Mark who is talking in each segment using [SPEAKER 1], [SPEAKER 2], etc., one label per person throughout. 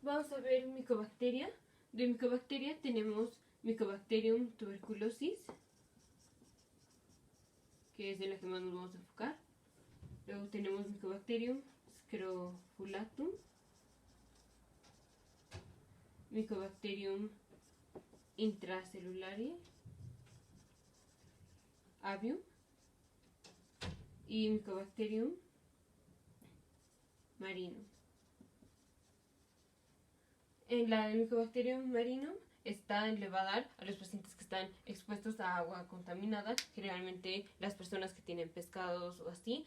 [SPEAKER 1] vamos a ver micobacteria. De micobacteria tenemos Mycobacterium tuberculosis, que es en la que más nos vamos a enfocar. Luego tenemos Mycobacterium scrofulatum, Mycobacterium intracellulare, avium, y Mycobacterium marinum. En la Mycobacterium marinum le va a dar a los pacientes que están expuestos a agua contaminada, generalmente las personas que tienen pescados o así,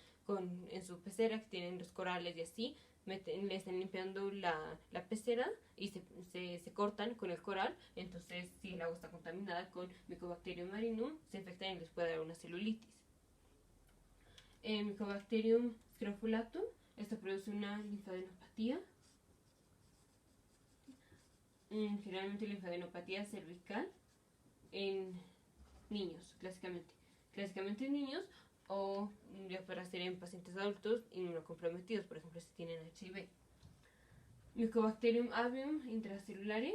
[SPEAKER 1] en su pecera, que tienen los corales y así, le están limpiando la pecera y se cortan con el coral. Entonces, si el agua está contaminada con Mycobacterium marinum, se infectan y les puede dar una celulitis. En Mycobacterium scrofulatum, esto produce una linfadenopatía, generalmente linfadenopatía cervical en niños, clásicamente en niños, o ya para ser en pacientes adultos inmunocomprometidos, por ejemplo si tienen HIV. Mycobacterium avium intracellulare,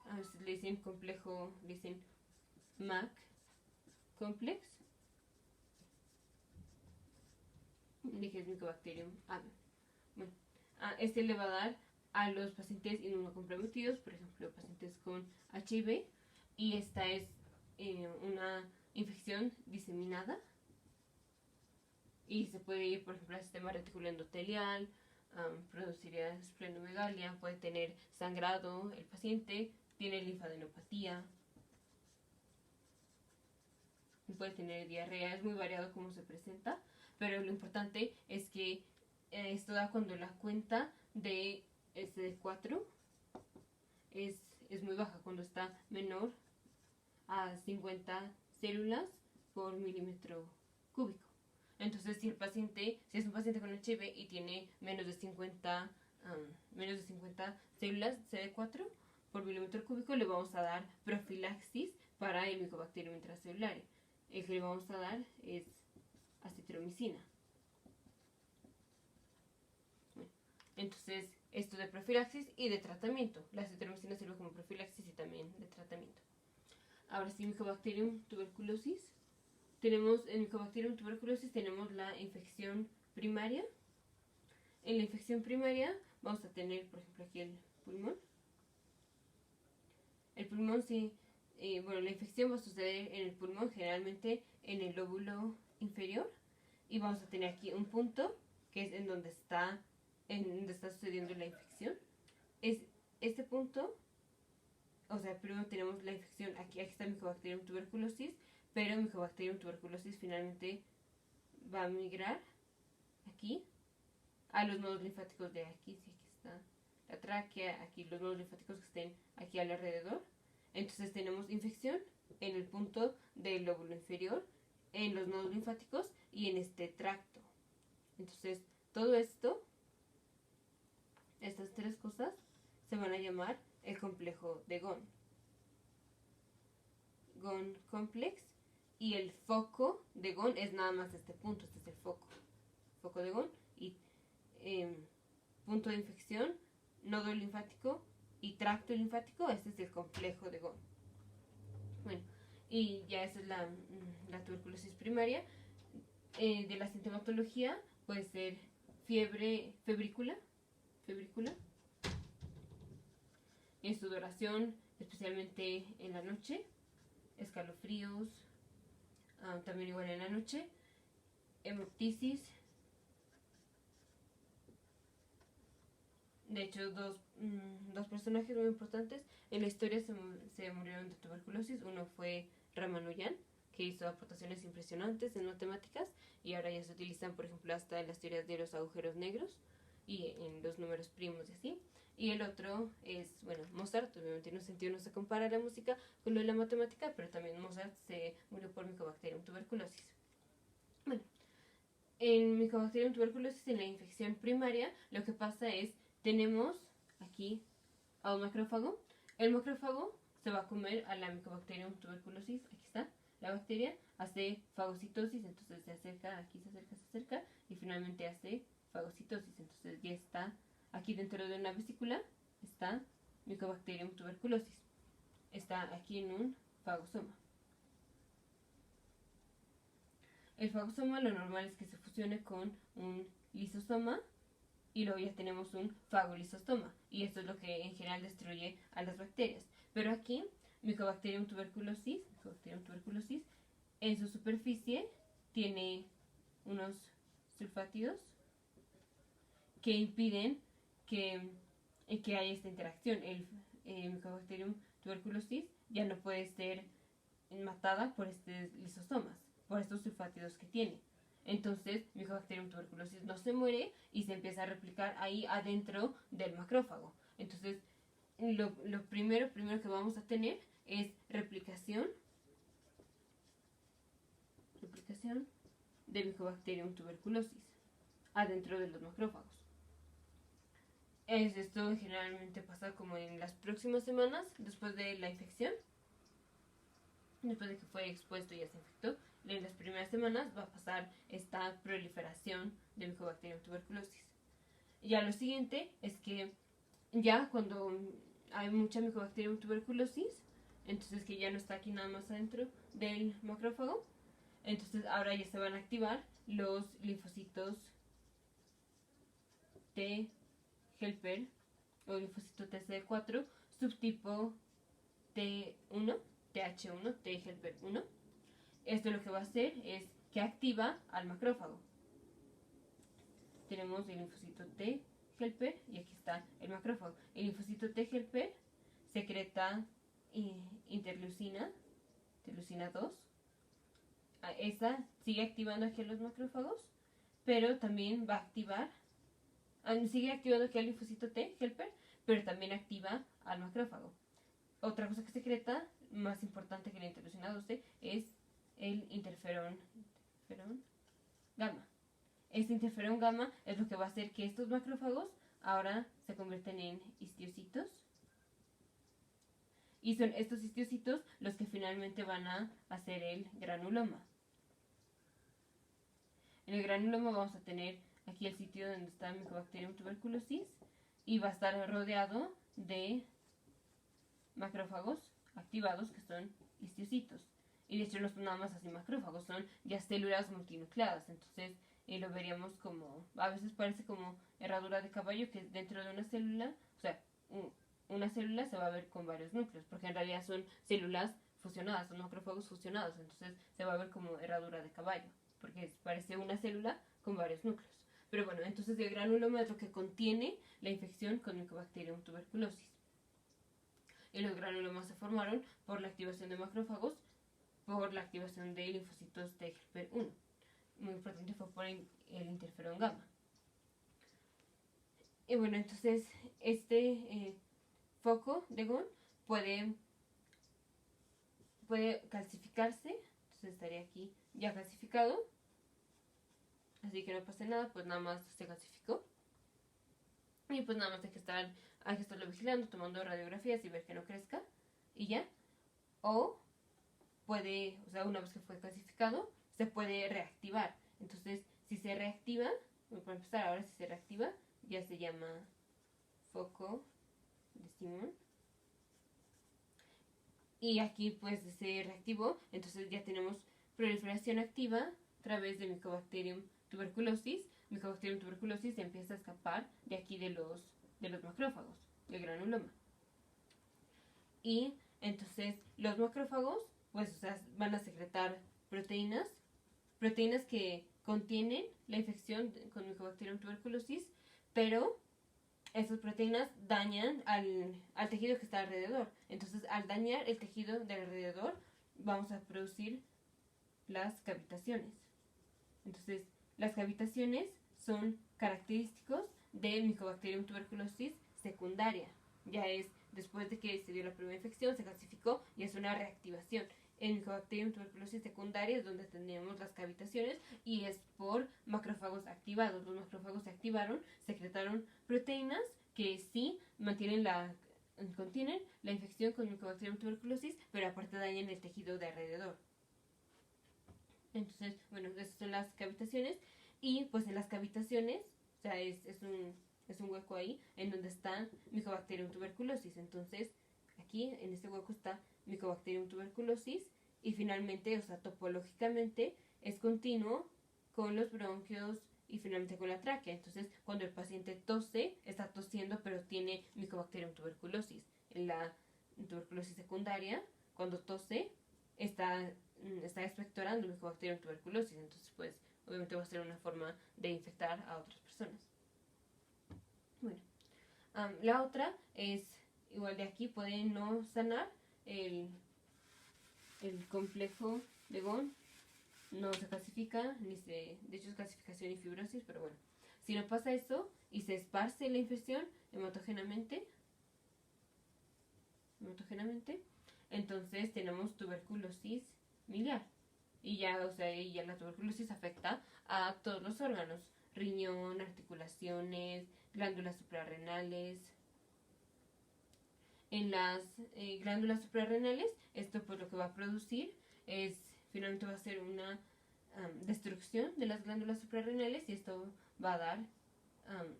[SPEAKER 1] a veces le dicen complejo, le dicen MAC complex, dije es Mycobacterium avium. Bueno, este le va a dar a los pacientes inmunocomprometidos, por ejemplo pacientes con HIV, y esta es una infección diseminada y se puede ir, por ejemplo, al sistema reticular endotelial, produciría esplenomegalia, puede tener sangrado el paciente, tiene linfadenopatía, puede tener diarrea, es muy variado cómo se presenta, pero lo importante es que esto da cuando la cuenta de CD4 es muy baja, cuando está menor a 50 células por milímetro cúbico. Entonces, si es un paciente con HIV y tiene menos de 50 células CD4 por milímetro cúbico, le vamos a dar profilaxis para el Mycobacterium intracellulare. El que le vamos a dar es acitromicina. Entonces, esto de profilaxis y de tratamiento. La acitromicina sirve como profilaxis y también de tratamiento. Ahora sí, Mycobacterium tuberculosis. En Mycobacterium tuberculosis tenemos la infección primaria. En la infección primaria vamos a tener, por ejemplo, aquí el pulmón. El pulmón sí, la infección va a suceder en el pulmón, generalmente en el lóbulo inferior. Y vamos a tener aquí un punto que es en donde está sucediendo la infección. Es este punto, o sea, primero tenemos la infección, aquí está Mycobacterium tuberculosis, pero Mycobacterium tuberculosis finalmente va a migrar aquí a los nodos linfáticos de aquí, sí, aquí está la tráquea, aquí los nodos linfáticos que estén aquí alrededor. Entonces tenemos infección en el punto del lóbulo inferior, en los nodos linfáticos y en este tracto. Entonces todo esto, estas tres cosas, se van a llamar el complejo de Ghon. Ghon complex. Y el foco de Ghon es nada más este punto, este es el foco de Ghon. Y punto de infección, nodo linfático y tracto linfático, este es el complejo de Ghon. Bueno, y ya esa es la tuberculosis primaria. De la sintomatología puede ser fiebre febrícula, en sudoración, especialmente en la noche, escalofríos, también igual en la noche, hemoptisis. De hecho, dos personajes muy importantes en la historia se murieron de tuberculosis. Uno fue Ramanujan, que hizo aportaciones impresionantes en matemáticas y ahora ya se utilizan, por ejemplo, hasta en las teorías de los agujeros negros y en los números primos y así. Y el otro es, Mozart. Obviamente no sentido, no se compara la música con lo de la matemática, pero también Mozart se murió por Mycobacterium tuberculosis. Bueno, en Mycobacterium tuberculosis, en la infección primaria, lo que pasa es, tenemos aquí a un macrófago. El macrófago se va a comer a la Mycobacterium tuberculosis, aquí está, la bacteria hace fagocitosis, entonces se acerca, aquí se acerca y finalmente hace fagocitosis, entonces ya está aquí dentro de una vesícula, está Mycobacterium tuberculosis. Está aquí en un fagosoma. El fagosoma lo normal es que se fusione con un lisosoma y luego ya tenemos un fagolisostoma, y esto es lo que en general destruye a las bacterias. Pero aquí, Mycobacterium tuberculosis en su superficie tiene unos sulfátidos que impiden que haya esta interacción. El Mycobacterium tuberculosis ya no puede ser matada por estos lisosomas, por estos sulfátidos que tiene. Entonces, Mycobacterium tuberculosis no se muere y se empieza a replicar ahí adentro del macrófago. Entonces, lo primero que vamos a tener es replicación de Mycobacterium tuberculosis adentro de los macrófagos. Esto generalmente pasa como en las próximas semanas después de la infección. Después de que fue expuesto y ya se infectó, en las primeras semanas va a pasar esta proliferación de Mycobacterium tuberculosis. Ya lo siguiente es que ya cuando hay mucha Mycobacterium tuberculosis, entonces que ya no está aquí nada más adentro del macrófago, entonces ahora ya se van a activar los linfocitos T helper o linfocito TCD4 subtipo T1, TH1, T helper 1. Esto lo que va a hacer es que activa al macrófago. Tenemos el linfocito T helper y aquí está el macrófago. El linfocito T helper secreta interleucina 2. Esa sigue activando aquí a los macrófagos, pero también va a activar, sigue activando aquí al linfocito T helper, pero también activa al macrófago. Otra cosa que secreta, más importante que la interleucina 12, es el interferón gamma. Este interferón gamma es lo que va a hacer que estos macrófagos ahora se convierten en histiocitos. Y son estos histiocitos los que finalmente van a hacer el granuloma. En el granuloma vamos a tener aquí el sitio donde está Mycobacterium tuberculosis y va a estar rodeado de macrófagos activados que son histiocitos. Y de hecho no son nada más así macrófagos, son ya células multinucleadas. Entonces lo veríamos como, a veces parece como herradura de caballo, que dentro de una célula, o sea, una célula se va a ver con varios núcleos, porque en realidad son células fusionadas, son macrófagos fusionados, entonces se va a ver como herradura de caballo, porque parece una célula con varios núcleos. Pero bueno, entonces el granuloma es lo que contiene la infección con Mycobacterium tuberculosis. Y los granulomas se formaron por la activación de macrófagos, por la activación de linfocitos T helper 1. Muy importante fue por el interferón gamma. Y bueno, entonces este foco de GON puede calcificarse, entonces estaría aquí ya calcificado, así que no pasa nada, pues nada más se calcificó. Y pues nada más hay que estarlo vigilando, tomando radiografías y ver que no crezca, y ya. O puede, o sea, una vez que fue calcificado, se puede reactivar. Entonces, si se reactiva, para empezar, ahora si se reactiva, ya se llama foco de Simon. Y aquí pues se reactivó, entonces ya tenemos proliferación activa a través de Mycobacterium tuberculosis. Mycobacterium tuberculosis empieza a escapar de aquí de los macrófagos, del granuloma. Y entonces los macrófagos pues, o sea, van a secretar proteínas que contienen la infección con Mycobacterium tuberculosis, pero esas proteínas dañan al tejido que está alrededor. Entonces, al dañar el tejido de alrededor, vamos a producir las cavitaciones. Entonces, las cavitaciones son característicos de Mycobacterium tuberculosis secundaria. Ya es después de que se dio la primera infección, se calcificó y es una reactivación. En Mycobacterium tuberculosis secundaria es donde tenemos las cavitaciones y es por macrófagos activados. Los macrófagos se activaron, secretaron proteínas que sí contienen la infección con Mycobacterium tuberculosis, pero aparte dañan el tejido de alrededor. Entonces, bueno, esas son las cavitaciones. Y pues en las cavitaciones, o sea, es es un hueco ahí en donde está Mycobacterium tuberculosis. Entonces, aquí en este hueco está Mycobacterium tuberculosis y finalmente, o sea, topológicamente es continuo con los bronquios y finalmente con la tráquea. Entonces, cuando el paciente tose, está tosiendo, pero tiene Mycobacterium tuberculosis. En la tuberculosis secundaria, cuando tose, está expectorando Mycobacterium tuberculosis. Entonces, pues, obviamente va a ser una forma de infectar a otras personas. Bueno, la otra es, igual de aquí, puede no sanar el complejo de Ghon. No se clasifica, de hecho es clasificación y fibrosis, pero bueno. Si no pasa eso y se esparce la infección hematógenamente, entonces tenemos tuberculosis miliar. Y ya, o sea, ya la tuberculosis afecta a todos los órganos: riñón, articulaciones, glándulas suprarrenales. En las glándulas suprarrenales, esto pues lo que va a producir es, finalmente va a ser una destrucción de las glándulas suprarrenales y esto va a dar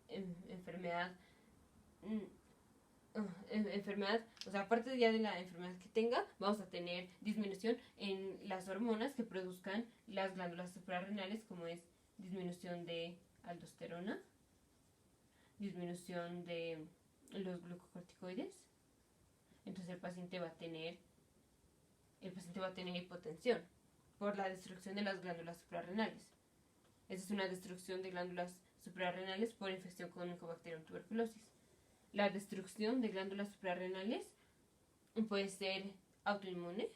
[SPEAKER 1] enfermedad, o sea, aparte ya de la enfermedad que tenga, vamos a tener disminución en las hormonas que produzcan las glándulas suprarrenales, como es disminución de aldosterona, disminución de los glucocorticoides. Entonces el paciente va a tener hipotensión por la destrucción de las glándulas suprarrenales. Esa es una destrucción de glándulas suprarrenales por infección con Mycobacterium tuberculosis. La destrucción de glándulas suprarrenales puede ser autoinmune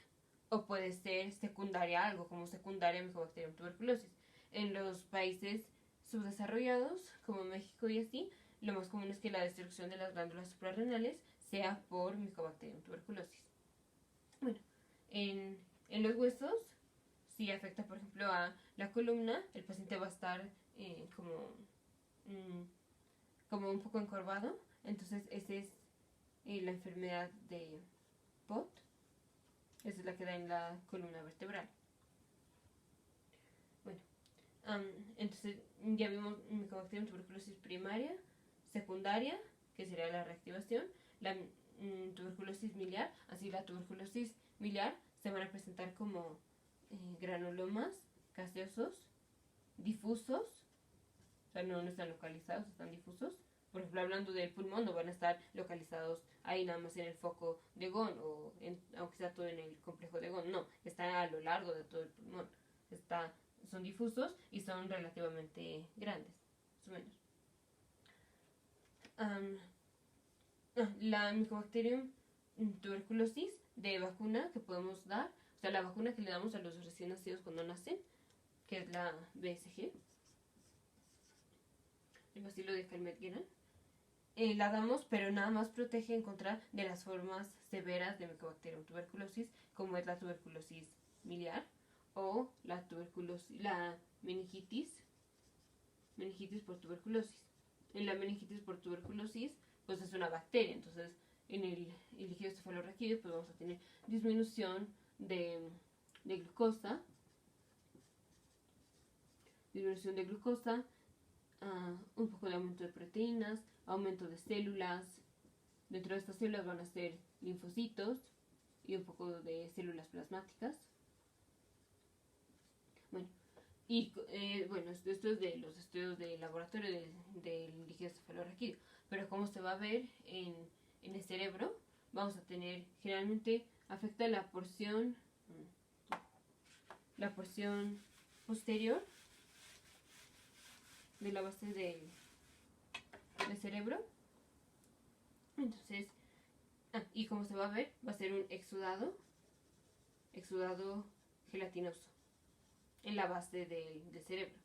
[SPEAKER 1] o puede ser secundaria, algo como secundaria Mycobacterium tuberculosis. En los países subdesarrollados, como México y así, lo más común es que la destrucción de las glándulas suprarrenales sea por Mycobacterium tuberculosis. Bueno, en los huesos, si afecta, por ejemplo, a la columna, el paciente va a estar como un poco encorvado. Entonces, esa es la enfermedad de Pott. Esa es la que da en la columna vertebral. Bueno, entonces ya vimos Mycobacterium tuberculosis primaria, secundaria, que sería la reactivación, la tuberculosis miliar. Así, la tuberculosis miliar se van a presentar como granulomas gaseosos, difusos, o sea, no están localizados, están difusos. Por ejemplo, hablando del pulmón, no van a estar localizados ahí nada más en el foco de Ghon, aunque sea todo en el complejo de Ghon. No, está a lo largo de todo el pulmón. Son difusos y son relativamente grandes, más o menos. La Mycobacterium tuberculosis de vacuna que podemos dar, o sea, la vacuna que le damos a los recién nacidos cuando nacen, que es la BCG, el bacilo de Calmette-Guerin, la damos, pero nada más protege en contra de las formas severas de Mycobacterium tuberculosis, como es la tuberculosis miliar o la meningitis por tuberculosis. En la meningitis por tuberculosis, pues es una bacteria, entonces en el líquido cefalorraquídeo pues vamos a tener disminución de glucosa, un poco de aumento de proteínas, aumento de células. Dentro de estas células van a ser linfocitos y un poco de células plasmáticas. Bueno, y esto es de los estudios de laboratorio del líquido cefalorraquídeo. Pero como se va a ver en el cerebro, vamos a tener, generalmente afecta la porción posterior de la base del cerebro. Entonces, y como se va a ver, va a ser un exudado gelatinoso en la base del cerebro.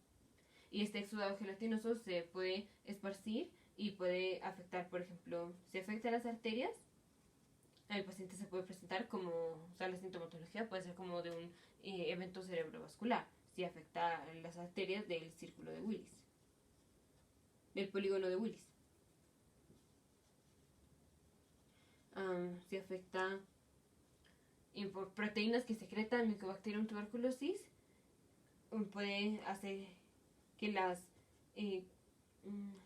[SPEAKER 1] Y este exudado gelatinoso se puede esparcir y puede afectar, por ejemplo, si afecta las arterias, el paciente se puede presentar como, o sea, la sintomatología puede ser como de un evento cerebrovascular, si afecta las arterias del círculo de Willis, del polígono de Willis. Si afecta por proteínas que secretan Mycobacterium tuberculosis, puede hacer que las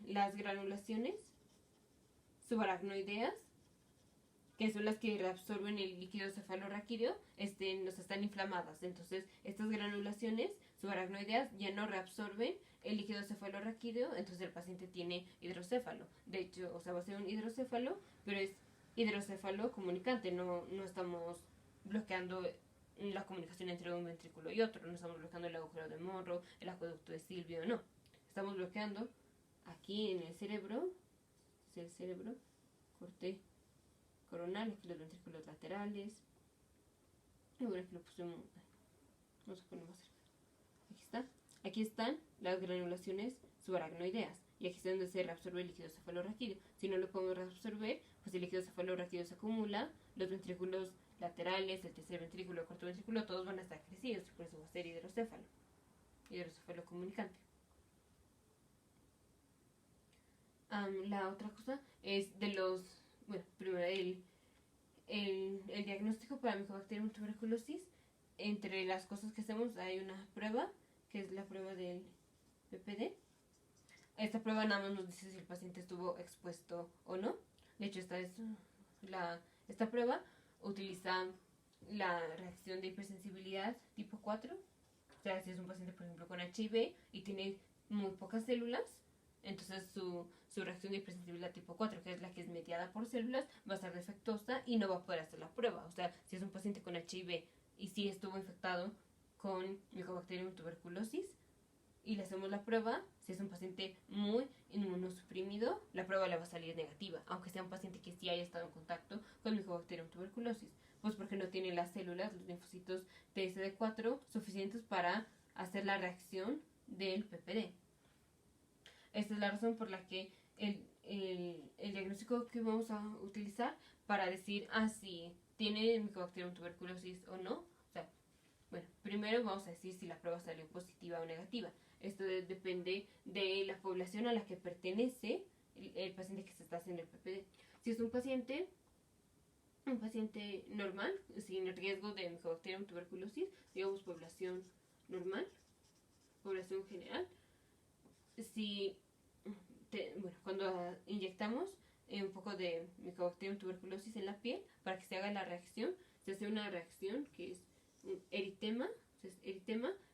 [SPEAKER 1] las granulaciones subaracnoideas, que son las que reabsorben el líquido cefalorraquídeo, nos están inflamadas. Entonces, estas granulaciones subaracnoideas ya no reabsorben el líquido cefalorraquídeo, entonces el paciente tiene hidrocéfalo. De hecho, o sea, va a ser un hidrocéfalo, pero es hidrocéfalo comunicante, no estamos bloqueando la comunicación entre un ventrículo y otro, no estamos bloqueando el agujero de Monro, el acueducto de Silvio, no. Estamos bloqueando aquí en el cerebro, es el cerebro, corte coronal, aquí los ventrículos laterales. Y bueno, aquí lo pusimos, vamos a poner más cerca. Aquí está. Aquí están las granulaciones subaracnoideas. Y aquí es donde se reabsorbe el líquido cefalorraquídeo. Si no lo podemos reabsorber, pues el líquido cefalorraquídeo se acumula, los ventrículos laterales, el tercer ventrículo, el cuarto ventrículo, todos van a estar crecidos, por eso va a ser hidrocéfalo. Hidrocéfalo comunicante. La otra cosa es de los, bueno, primero el diagnóstico para Mycobacterium tuberculosis. Entre las cosas que hacemos hay una prueba, que es la prueba del PPD. Esta prueba nada más nos dice si el paciente estuvo expuesto o no. De hecho, esta prueba utiliza la reacción de hipersensibilidad tipo 4. O sea, si es un paciente, por ejemplo, con HIV y tiene muy pocas células, entonces su reacción de hipersensibilidad tipo 4, que es la que es mediada por células, va a ser defectuosa y no va a poder hacer la prueba. O sea, si es un paciente con HIV y si estuvo infectado con Mycobacterium tuberculosis y le hacemos la prueba, si es un paciente muy inmunosuprimido, la prueba le va a salir negativa, aunque sea un paciente que sí haya estado en contacto con Mycobacterium tuberculosis, pues porque no tiene las células, los linfocitos TSD4 suficientes para hacer la reacción del PPD. Esta es la razón por la que el diagnóstico que vamos a utilizar para decir si tiene Mycobacterium tuberculosis o no. O sea, bueno, primero vamos a decir si la prueba salió positiva o negativa. Esto depende de la población a la que pertenece el paciente que se está haciendo el PPD. Si es un paciente normal, sin riesgo de Mycobacterium tuberculosis, digamos población normal, población general, cuando inyectamos un poco de Mycobacterium tuberculosis en la piel para que se haga la reacción, se hace una reacción que es un eritema,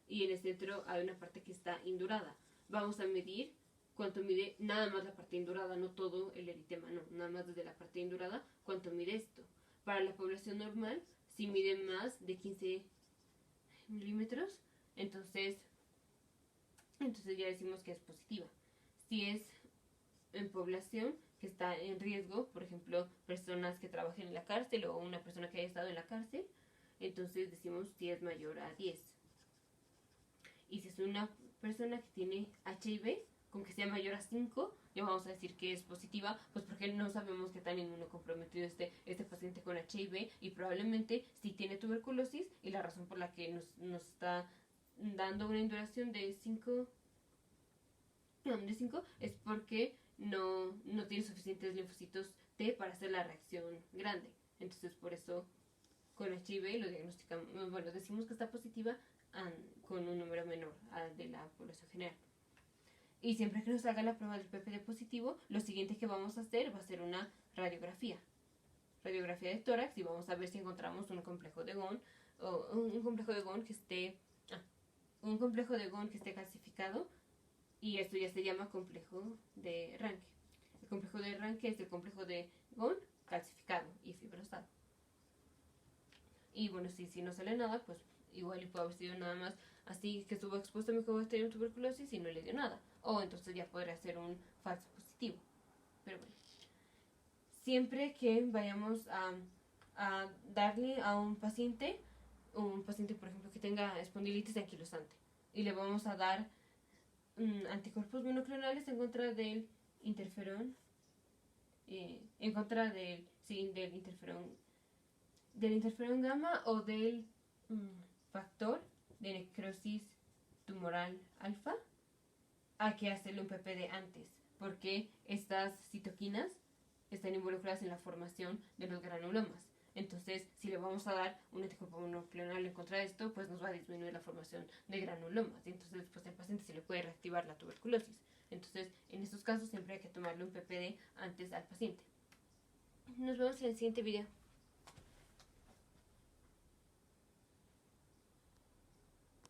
[SPEAKER 1] y en el centro hay una parte que está indurada. Vamos a medir cuánto mide nada más la parte indurada, no todo el eritema, no, nada más desde la parte indurada, cuánto mide esto. Para la población normal, si mide más de 15 milímetros, entonces ya decimos que es positiva. Si es en población que está en riesgo, por ejemplo, personas que trabajen en la cárcel o una persona que haya estado en la cárcel, entonces decimos si es mayor a 10. Y si es una persona que tiene HIV, con que sea mayor a 5, ya vamos a decir que es positiva, pues porque no sabemos qué tan inmunocomprometido esté este paciente con HIV y probablemente sí tiene tuberculosis, y la razón por la que nos está dando una induración de 5 es porque no tiene suficientes linfocitos T para hacer la reacción grande. Entonces, por eso con HIV lo diagnosticamos, bueno, decimos que está positiva con un número menor de la población general. Y siempre que nos haga la prueba del PPD positivo, lo siguiente que vamos a hacer va a ser una radiografía de tórax, y vamos a ver si encontramos un complejo de Ghon o un complejo de Ghon que esté calcificado, y esto ya se llama complejo de Ranke. El complejo de Ranke es el complejo de Ghon calcificado y fibrosado. Y bueno, si no sale nada, pues igual puede haber sido nada más así que estuvo expuesto a Mycobacterium tuberculosis y no le dio nada. O entonces ya podría ser un falso positivo. Pero bueno, siempre que vayamos a darle a un paciente por ejemplo que tenga espondilitis anquilosante, y le vamos a dar anticuerpos monoclonales en contra del interferón, en contra del interferón gamma o del factor de necrosis tumoral alfa, hay que hacerle un PPD antes, porque estas citoquinas están involucradas en la formación de los granulomas. Entonces, si le vamos a dar un anticuerpo monoclonal en contra de esto, pues nos va a disminuir la formación de granulomas. Y entonces, pues el paciente se le puede reactivar la tuberculosis. Entonces, en estos casos siempre hay que tomarle un PPD antes al paciente. Nos vemos en el siguiente video.